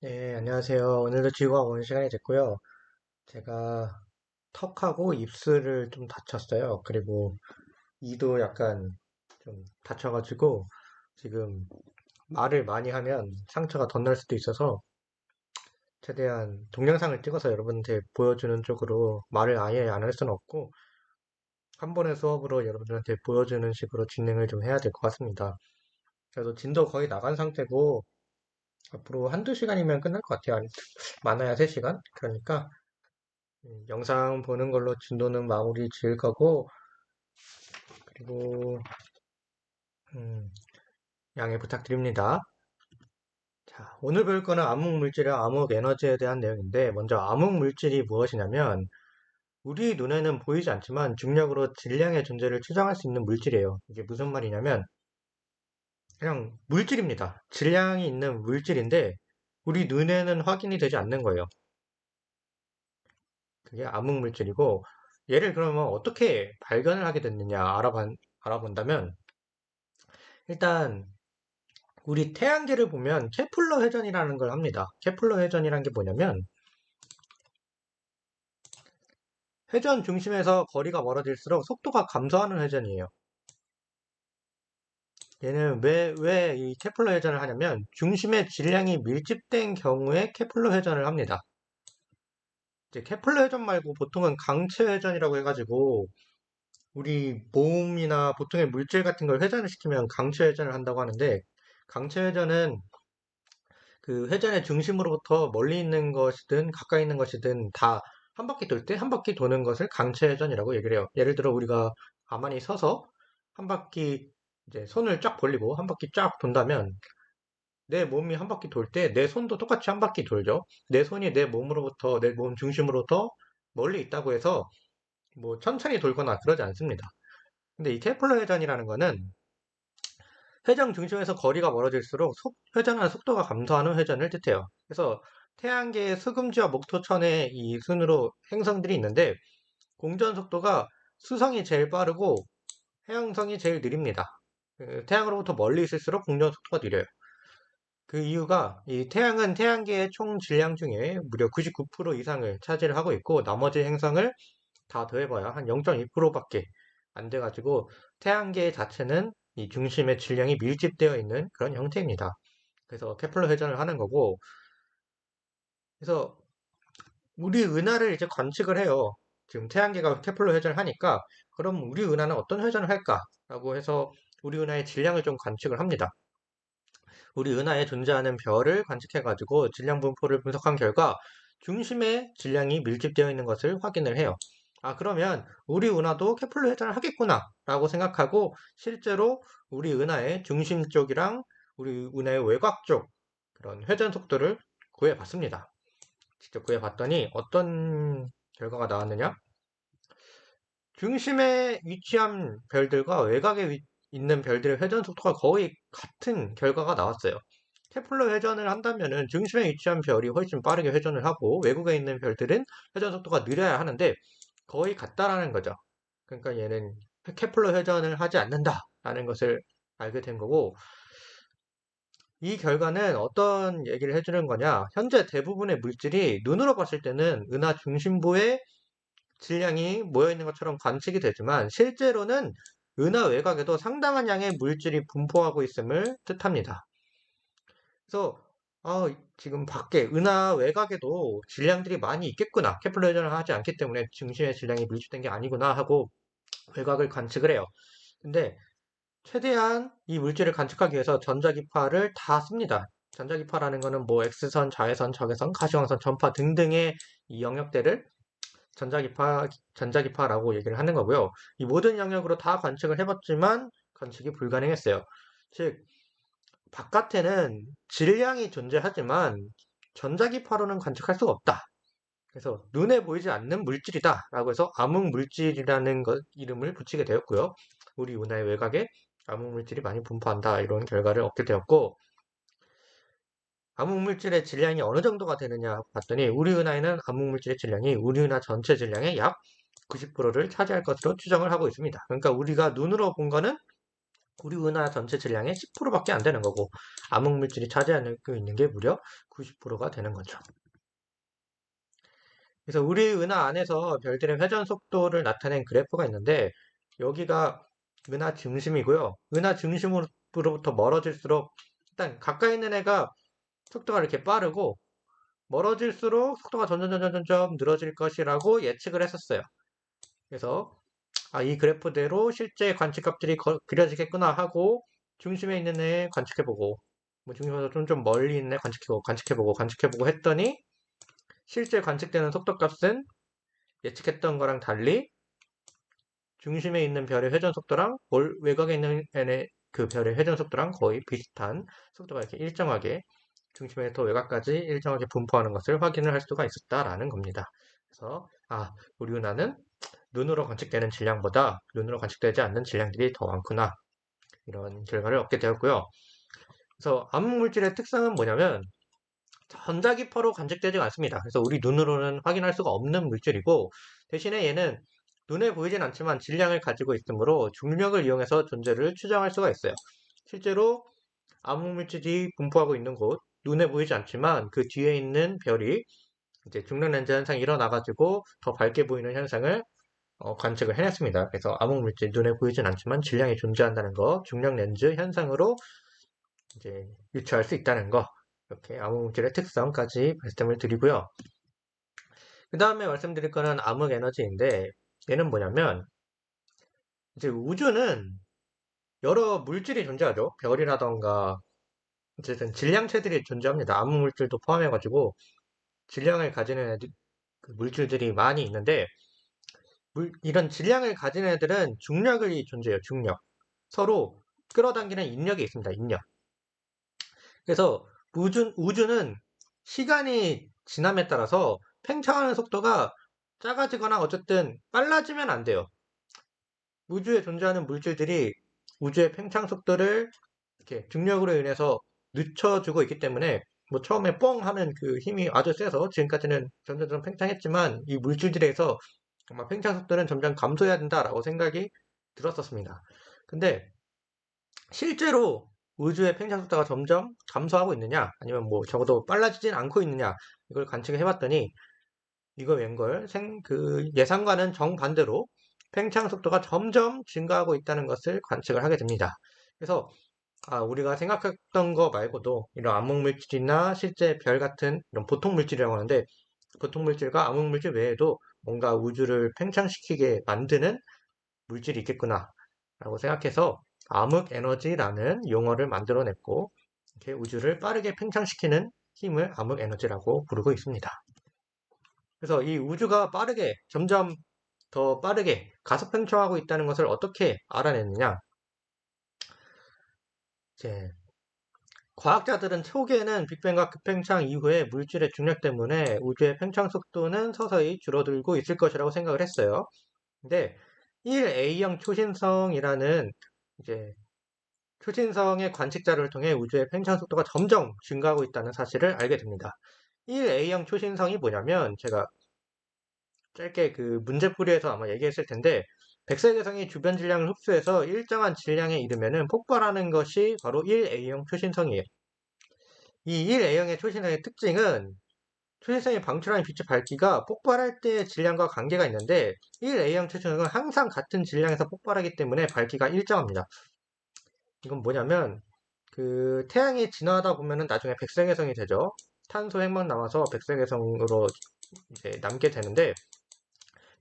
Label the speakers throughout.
Speaker 1: 네, 안녕하세요. 오늘도 즐거운 오늘 시간이 됐고요. 제가 턱하고 입술을 좀 다쳤어요. 그리고 이도 약간 좀 다쳐가지고 지금 말을 많이 하면 상처가 더 날 수도 있어서 최대한 동영상을 찍어서 여러분한테 보여주는 쪽으로 말을 아예 안 할 수는 없고 한 번의 수업으로 여러분들한테 보여주는 식으로 진행을 좀 해야 될 것 같습니다. 그래도 진도 거의 나간 상태고 앞으로 한두 시간이면 끝날 것 같아요. 많아야 3시간? 그러니까 영상 보는 걸로 진도는 마무리 지을 거고, 그리고, 음, 양해 부탁드립니다. 자, 오늘 배울 거는 암흑물질과 암흑에너지에 대한 내용인데, 먼저 암흑물질이 무엇이냐면, 우리 눈에는 보이지 않지만 중력으로 질량의 존재를 추정할 수 있는 물질이에요. 이게 무슨 말이냐면, 그냥 물질입니다. 질량이 있는 물질인데, 우리 눈에는 확인이 되지 않는 거예요. 그게 암흑물질이고, 얘를 그러면 어떻게 발견을 하게 됐느냐 알아본다면, 일단 우리 태양계를 보면 케플러 회전이라는 걸 합니다. 케플러 회전이란 게 뭐냐면 회전 중심에서 거리가 멀어질수록 속도가 감소하는 회전이에요. 얘는 왜 이 케플러 회전을 하냐면 중심의 질량이 밀집된 경우에 케플러 회전을 합니다. 이제 케플러 회전 말고 보통은 강체 회전이라고 해가지고 우리 몸이나 보통의 물질 같은 걸 회전을 시키면 강체 회전을 한다고 하는데 강체 회전은 그 회전의 중심으로부터 멀리 있는 것이든 가까이 있는 것이든 다 한 바퀴 돌 때 한 바퀴 도는 것을 강체 회전이라고 얘기를 해요. 예를 들어 우리가 가만히 서서 한 바퀴 이제 손을 쫙 벌리고 한 바퀴 쫙 돈다면 내 몸이 한 바퀴 돌 때 내 손도 똑같이 한 바퀴 돌죠. 내 손이 내 몸으로부터 내 몸 중심으로부터 멀리 있다고 해서 뭐 천천히 돌거나 그러지 않습니다. 근데 이 케플러 회전이라는 거는 회전 중심에서 거리가 멀어질수록 회전하는 속도가 감소하는 회전을 뜻해요. 그래서 태양계의 수금지와 목토천의 이 순으로 행성들이 있는데 공전 속도가 수성이 제일 빠르고 해왕성이 제일 느립니다. 태양으로부터 멀리 있을수록 공전 속도가 느려요. 그 이유가 이 태양은 태양계의 총 질량 중에 무려 99% 이상을 차지를 하고 있고 나머지 행성을 다 더해봐야 한 0.2%밖에 안 돼가지고 태양계 자체는 이 중심의 질량이 밀집되어 있는 그런 형태입니다. 그래서 케플러 회전을 하는 거고, 그래서 우리 은하를 이제 관측을 해요. 지금 태양계가 케플러 회전을 하니까, 그럼 우리 은하는 어떤 회전을 할까라고 해서 우리 은하의 질량을 좀 관측을 합니다. 우리 은하에 존재하는 별을 관측해가지고 질량 분포를 분석한 결과 중심의 질량이 밀집되어 있는 것을 확인을 해요. 아, 그러면 우리 은하도 케플러 회전을 하겠구나 라고 생각하고 실제로 우리 은하의 중심 쪽이랑 우리 은하의 외곽 쪽 그런 회전 속도를 구해봤습니다. 직접 구해봤더니 어떤 결과가 나왔느냐? 중심에 위치한 별들과 외곽에 있는 별들의 회전 속도가 거의 같은 결과가 나왔어요. 케플러 회전을 한다면은 중심에 위치한 별이 훨씬 빠르게 회전을 하고 외국에 있는 별들은 회전 속도가 느려야 하는데 거의 같다라는 거죠. 그러니까 얘는 케플러 회전을 하지 않는다라는 것을 알게 된 거고 이 결과는 어떤 얘기를 해주는 거냐? 현재 대부분의 물질이 눈으로 봤을 때는 은하 중심부에 질량이 모여있는 것처럼 관측이 되지만 실제로는 은하 외곽에도 상당한 양의 물질이 분포하고 있음을 뜻합니다. 그래서 지금 밖에 은하 외곽에도 질량들이 많이 있겠구나. 케플러 회전을 하지 않기 때문에 중심의 질량이 밀집된 게 아니구나 하고 외곽을 관측을 해요. 근데 최대한 이 물질을 관측하기 위해서 전자기파를 다 씁니다. 전자기파라는 거는 뭐 X선, 자외선, 적외선, 가시광선, 전파 등등의 이 영역대를 전자기파라고 얘기를 하는 거고요. 이 모든 영역으로 다 관측을 해봤지만 관측이 불가능했어요. 즉, 바깥에는 질량이 존재하지만 전자기파로는 관측할 수가 없다. 그래서 눈에 보이지 않는 물질이다 라고 해서 암흑물질이라는 것 이름을 붙이게 되었고요. 우리 은하의 외곽에 암흑물질이 많이 분포한다 이런 결과를 얻게 되었고 암흑물질의 질량이 어느 정도가 되느냐 봤더니 우리 은하에는 암흑물질의 질량이 우리 은하 전체 질량의 약 90%를 차지할 것으로 추정을 하고 있습니다. 그러니까 우리가 눈으로 본 거는 우리 은하 전체 질량의 10%밖에 안 되는 거고 암흑물질이 차지하고 있는 게 무려 90%가 되는 거죠. 그래서 우리 은하 안에서 별들의 회전 속도를 나타낸 그래프가 있는데 여기가 은하 중심이고요. 은하 중심으로부터 멀어질수록 일단 가까이 있는 애가 속도가 이렇게 빠르고 멀어질수록 속도가 점점 늘어질 것이라고 예측을 했었어요. 그래서 이 그래프대로 실제 관측값들이 그려지겠구나 하고 중심에 있는 애 관측해보고 뭐 중심에서 좀 멀리 있는 애 관측해보고 했더니 실제 관측되는 속도값은 예측했던 거랑 달리 중심에 있는 별의 회전 속도랑 외곽에 있는 애의 그 별의 회전 속도랑 거의 비슷한 속도가 이렇게 일정하게 중심에서 외곽까지 일정하게 분포하는 것을 확인을 할 수가 있었다라는 겁니다. 그래서 우리 은하는 눈으로 관측되는 질량보다 눈으로 관측되지 않는 질량들이 더 많구나 이런 결과를 얻게 되었고요. 그래서 암흑물질의 특성은 뭐냐면 전자기파로 관측되지 않습니다. 그래서 우리 눈으로는 확인할 수가 없는 물질이고 대신에 얘는 눈에 보이진 않지만 질량을 가지고 있으므로 중력을 이용해서 존재를 추정할 수가 있어요. 실제로 암흑물질이 분포하고 있는 곳 눈에 보이지 않지만 그 뒤에 있는 별이 이제 중력 렌즈 현상이 일어나가지고 더 밝게 보이는 현상을 관측을 해냈습니다. 그래서 암흑물질 눈에 보이진 않지만 질량이 존재한다는 거 중력 렌즈 현상으로 이제 유추할 수 있다는 거 이렇게 암흑물질의 특성까지 말씀을 드리고요. 그 다음에 말씀드릴 거는 암흑 에너지인데 얘는 뭐냐면 이제 우주는 여러 물질이 존재하죠. 별이라던가 어쨌든 질량체들이 존재합니다. 암흑물질도 포함해가지고 질량을 가지는 그 물질들이 많이 있는데 이런 질량을 가진 애들은 중력이 존재해요. 중력. 서로 끌어당기는 인력이 있습니다. 인력. 그래서 우주는 시간이 지남에 따라서 팽창하는 속도가 작아지거나 어쨌든 빨라지면 안 돼요. 우주에 존재하는 물질들이 우주의 팽창 속도를 이렇게 중력으로 인해서 늦춰주고 있기 때문에 뭐 처음에 뻥 하면 그 힘이 아주 세서 지금까지는 점점 팽창했지만 이 물질들에서 정말 팽창 속도는 점점 감소해야 된다라고 생각이 들었었습니다. 근데 실제로 우주의 팽창 속도가 점점 감소하고 있느냐 아니면 뭐 적어도 빨라지진 않고 있느냐 이걸 관측을 해봤더니 이거 웬걸 그 예상과는 정반대로 팽창 속도가 점점 증가하고 있다는 것을 관측을 하게 됩니다. 그래서 우리가 생각했던 거 말고도 이런 암흑물질이나 실제 별 같은 이런 보통 물질이라고 하는데 보통 물질과 암흑물질 외에도 뭔가 우주를 팽창시키게 만드는 물질이 있겠구나 라고 생각해서 암흑 에너지라는 용어를 만들어냈고 이렇게 우주를 빠르게 팽창시키는 힘을 암흑 에너지라고 부르고 있습니다. 그래서 이 우주가 점점 더 빠르게 가속 팽창하고 있다는 것을 어떻게 알아냈느냐? 이제 과학자들은 초기에는 빅뱅과 급팽창 이후에 물질의 중력 때문에 우주의 팽창 속도는 서서히 줄어들고 있을 것이라고 생각을 했어요. 근데 1A형 초신성이라는 이제 초신성의 관측자를 통해 우주의 팽창 속도가 점점 증가하고 있다는 사실을 알게 됩니다. 1A형 초신성이 뭐냐면 제가 짧게 그 문제풀이에서 아마 얘기했을 텐데 백색외성이 주변 질량을 흡수해서 일정한 질량에 이르면은 폭발하는 것이 바로 1A형 초신성이에요. 이 1A형의 초신성의 특징은 초신성이 방출하는 빛의 밝기가 폭발할 때의 질량과 관계가 있는데 1A형 초신성은 항상 같은 질량에서 폭발하기 때문에 밝기가 일정합니다. 이건 뭐냐면 그 태양이 진화하다 보면은 나중에 백색외성이 되죠. 탄소 핵만 남아서 백색외성으로 이제 남게 되는데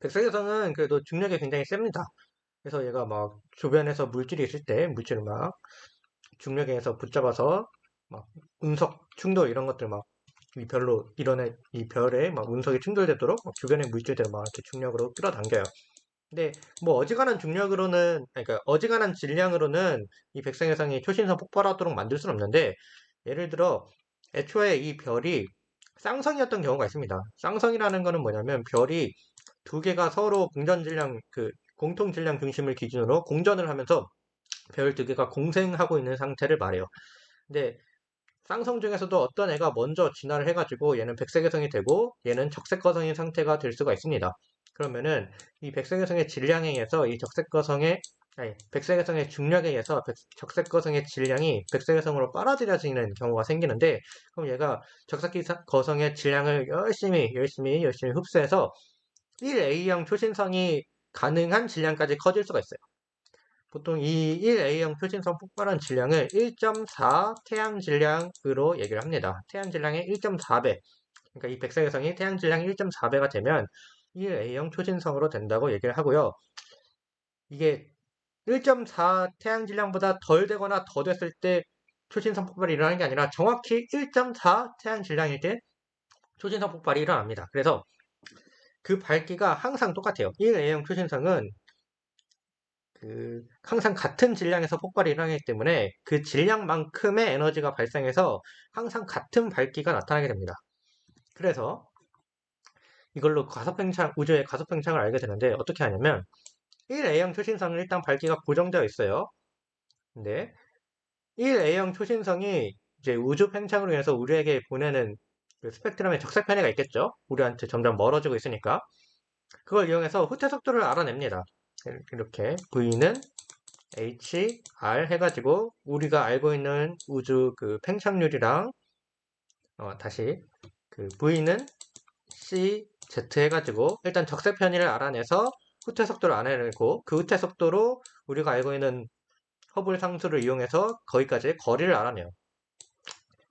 Speaker 1: 백색외성은 그래도 중력이 굉장히 셉니다. 그래서 얘가 막 주변에서 물질이 있을 때 물질을 막 중력에 의해서 붙잡아서 막 운석 충돌 이런 것들 막 이 별로 이 별에 막 운석이 충돌되도록 막 주변의 물질들을 막 이렇게 중력으로 끌어당겨요. 근데 뭐 어지간한 중력으로는 그러니까 어지간한 질량으로는 이 백색외성이 초신성 폭발하도록 만들 수는 없는데 예를 들어 애초에 이 별이 쌍성이었던 경우가 있습니다. 쌍성이라는 거는 뭐냐면 별이 두 개가 서로 공전 질량 그 공통 질량 중심을 기준으로 공전을 하면서 별 두 개가 공생하고 있는 상태를 말해요. 근데 쌍성 중에서도 어떤 애가 먼저 진화를 해가지고 얘는 백색외성이 되고 얘는 적색거성인 상태가 될 수가 있습니다. 그러면은 이 백색외성의 질량에 의해서 이 적색거성의 백색외성의 중력에 의해서 적색거성의 질량이 백색외성으로 빨아들여지는 경우가 생기는데, 그럼 얘가 적색거성의 질량을 열심히 흡수해서 1A형 초신성이 가능한 질량까지 커질 수가 있어요. 보통 이 1A형 초신성 폭발한 질량을 1.4 태양 질량으로 얘기를 합니다. 태양 질량의 1.4배. 그러니까 이 백색외성이 태양 질량 1.4배가 되면 1A형 초신성으로 된다고 얘기를 하고요. 이게 1.4 태양 질량보다 덜 되거나 더 됐을 때 초신성 폭발이 일어나는 게 아니라 정확히 1.4 태양 질량일 때 초신성 폭발이 일어납니다. 그래서 그 밝기가 항상 똑같아요. 1A형 초신성은 항상 같은 질량에서 폭발이 일어나기 때문에 그 질량만큼의 에너지가 발생해서 항상 같은 밝기가 나타나게 됩니다. 그래서 이걸로 우주의 가속팽창을 알게 되는데 어떻게 하냐면 1A형 초신성은 일단 밝기가 고정되어 있어요. 근데 1A형 초신성이 이제 우주 팽창으로 인해서 우리에게 보내는 그 스펙트럼의 적색 편애가 있겠죠. 우리한테 점점 멀어지고 있으니까. 그걸 이용해서 후퇴 속도를 알아냅니다. 이렇게 V는 HR 해가지고 우리가 알고 있는 우주 그 팽창률이랑 다시 그 V는 CZ 해가지고 일단 적색 편의를 알아내서 후퇴 속도를 알아내고 그 후퇴 속도로 우리가 알고 있는 허블 상수를 이용해서 거기까지의 거리를 알아내요.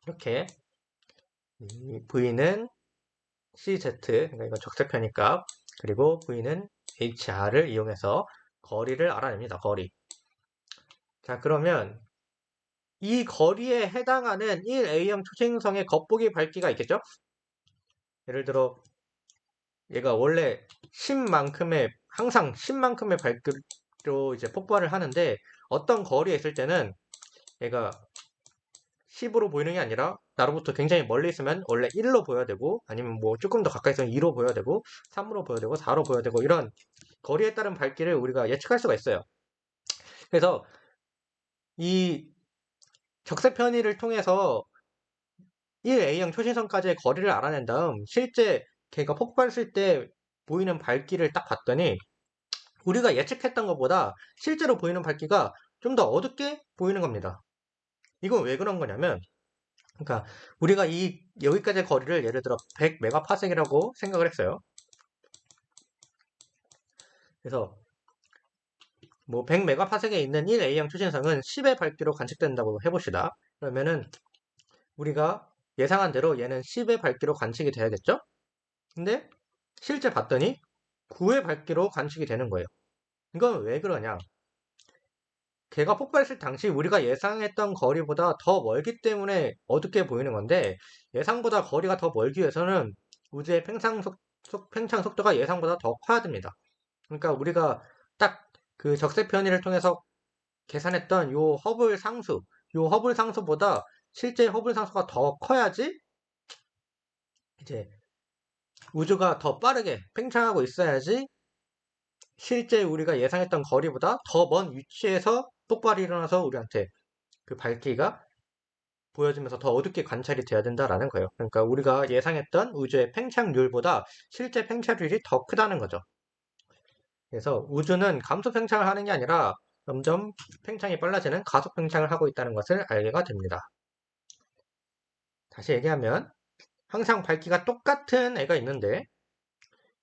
Speaker 1: 이렇게 V는 CZ, 그러니까 이건 적색 편의값, 그리고 V는 HR을 이용해서 거리를 알아냅니다. 거리. 자, 그러면 이 거리에 해당하는 1A형 초신성의 겉보기 밝기가 있겠죠? 예를 들어 얘가 원래 10만큼의 항상 10만큼의 밝기로 이제 폭발을 하는데 어떤 거리에 있을 때는 얘가 10으로 보이는 게 아니라 나로부터 굉장히 멀리 있으면 원래 1로 보여야 되고 아니면 뭐 조금 더 가까이 있으면 2로 보여야 되고 3으로 보여야 되고 4로 보여야 되고 이런 거리에 따른 밝기를 우리가 예측할 수가 있어요. 그래서 이 적색 편의를 통해서 1A형 초신성까지의 거리를 알아낸 다음 실제 걔가 폭발했을 때 보이는 밝기를 딱 봤더니 우리가 예측했던 것보다 실제로 보이는 밝기가 좀 더 어둡게 보이는 겁니다. 이건 왜 그런 거냐면 그러니까 우리가 여기까지의 거리를 예를 들어 100메가파섹이라고 생각을 했어요. 그래서 뭐 100메가파섹에 있는 1A형 초신성은 10의 밝기로 관측된다고 해봅시다. 그러면은 우리가 예상한 대로 얘는 10의 밝기로 관측이 돼야겠죠? 근데 실제 봤더니 9의 밝기로 관측이 되는 거예요. 이건 왜 그러냐? 걔가 폭발했을 당시 우리가 예상했던 거리보다 더 멀기 때문에 어둡게 보이는 건데 예상보다 거리가 더 멀기 위해서는 우주의 팽창 속도가 예상보다 더 커야 됩니다. 그러니까 우리가 딱 그 적색 편의를 통해서 계산했던 요 허블 상수보다 실제 허블 상수가 더 커야지 이제 우주가 더 빠르게 팽창하고 있어야지 실제 우리가 예상했던 거리보다 더 먼 위치에서 폭발이 일어나서 우리한테 그 밝기가 보여지면서 더 어둡게 관찰이 돼야 된다라는 거예요. 그러니까 우리가 예상했던 우주의 팽창률보다 실제 팽창률이 더 크다는 거죠. 그래서 우주는 감소 팽창을 하는 게 아니라 점점 팽창이 빨라지는 가속 팽창을 하고 있다는 것을 알게가 됩니다. 다시 얘기하면 항상 밝기가 똑같은 애가 있는데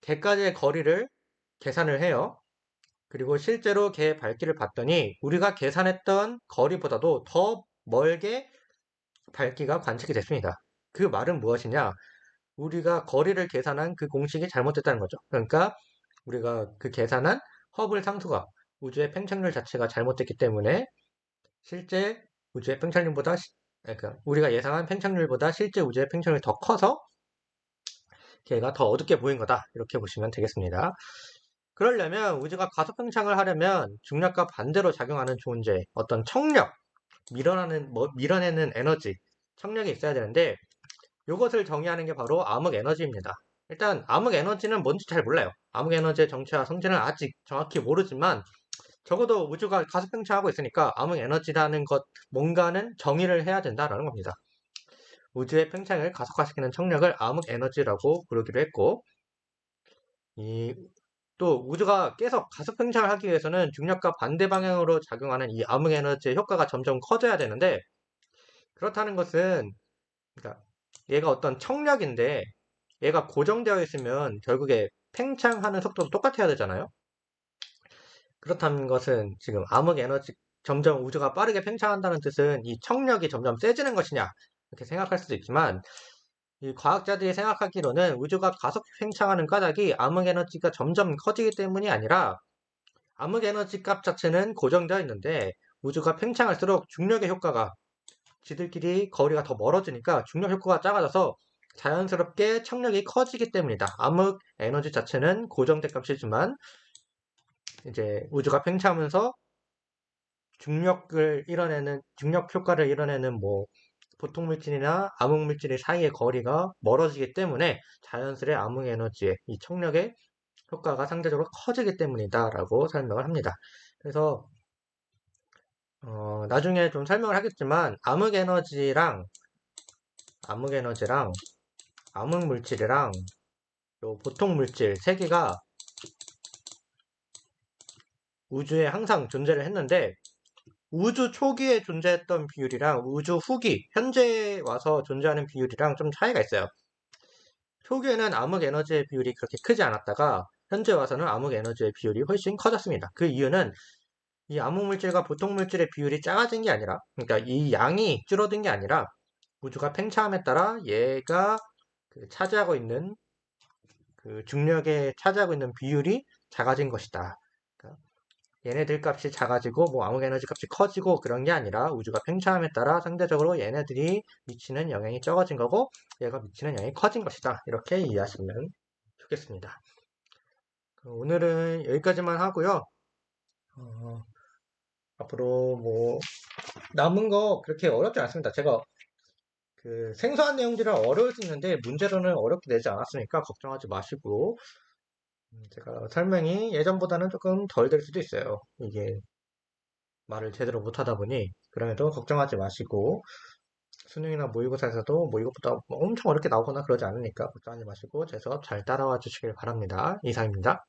Speaker 1: 걔까지의 거리를 계산을 해요. 그리고 실제로 걔 밝기를 봤더니 우리가 계산했던 거리보다도 더 멀게 밝기가 관측이 됐습니다. 그 말은 무엇이냐? 우리가 거리를 계산한 그 공식이 잘못됐다는 거죠. 그러니까 우리가 그 계산한 허블 상수가 우주의 팽창률 자체가 잘못됐기 때문에 실제 우주의 팽창률보다 그러니까 우리가 예상한 팽창률보다 실제 우주의 팽창률이 더 커서 걔가 더 어둡게 보인 거다. 이렇게 보시면 되겠습니다. 그러려면 우주가 가속 팽창을 하려면 중력과 반대로 작용하는 존재, 어떤 청력, 밀어내는 에너지, 청력이 있어야 되는데 이것을 정의하는 게 바로 암흑 에너지입니다. 일단 암흑 에너지는 뭔지 잘 몰라요. 암흑 에너지의 정체와 성질은 아직 정확히 모르지만 적어도 우주가 가속 팽창하고 있으니까 암흑 에너지라는 것 뭔가는 정의를 해야 된다라는 겁니다. 우주의 팽창을 가속화시키는 청력을 암흑 에너지라고 부르기로 했고 이 또 우주가 계속 가속 팽창을 하기 위해서는 중력과 반대 방향으로 작용하는 이 암흑 에너지의 효과가 점점 커져야 되는데, 그렇다는 것은 그러니까 얘가 어떤 청력인데 얘가 고정되어 있으면 결국에 팽창하는 속도도 똑같아야 되잖아요. 그렇다는 것은 지금 암흑 에너지 점점 우주가 빠르게 팽창한다는 뜻은 이 청력이 점점 세지는 것이냐 이렇게 생각할 수도 있지만, 이 과학자들이 생각하기로는 우주가 가속 팽창하는 까닭이 암흑 에너지가 점점 커지기 때문이 아니라, 암흑 에너지 값 자체는 고정되어 있는데 우주가 팽창할수록 중력의 효과가 지들끼리 거리가 더 멀어지니까 중력 효과가 작아져서 자연스럽게 청력이 커지기 때문이다. 암흑 에너지 자체는 고정된 값이지만 이제 우주가 팽창하면서 중력 효과를 이뤄내는 뭐 보통 물질이나 암흑 물질 사이의 거리가 멀어지기 때문에 자연스레 암흑 에너지의 이 청력의 효과가 상대적으로 커지기 때문이다라고 설명을 합니다. 그래서 나중에 좀 설명을 하겠지만 암흑 에너지랑 암흑 물질이랑 요 보통 물질 세 개가 우주에 항상 존재를 했는데, 우주 초기에 존재했던 비율이랑 우주 후기, 현재 와서 존재하는 비율이랑 좀 차이가 있어요. 초기에는 암흑 에너지의 비율이 그렇게 크지 않았다가 현재 와서는 암흑 에너지의 비율이 훨씬 커졌습니다. 그 이유는 이 암흑 물질과 보통 물질의 비율이 작아진 게 아니라, 그러니까 이 양이 줄어든 게 아니라 우주가 팽창함에 따라 얘가 차지하고 있는 중력에 차지하고 있는 비율이 작아진 것이다. 그러니까 얘네들 값이 작아지고 뭐 암흑 에너지 값이 커지고 그런 게 아니라 우주가 팽창함에 따라 상대적으로 얘네들이 미치는 영향이 적어진 거고 얘가 미치는 영향이 커진 것이다. 이렇게 이해하시면 좋겠습니다. 오늘은 여기까지만 하고요. 어, 앞으로 뭐 남은 거 그렇게 어렵지 않습니다. 제가 생소한 내용들은 어려울 수 있는데 문제로는 어렵게 내지 않았으니까 걱정하지 마시고, 제가 설명이 예전보다는 조금 덜 될 수도 있어요. 이게 말을 제대로 못하다 보니. 그럼에도 걱정하지 마시고, 수능이나 모의고사에서도 뭐 이것보다 뭐 엄청 어렵게 나오거나 그러지 않으니까 걱정하지 마시고 제 수업 잘 따라와 주시길 바랍니다. 이상입니다.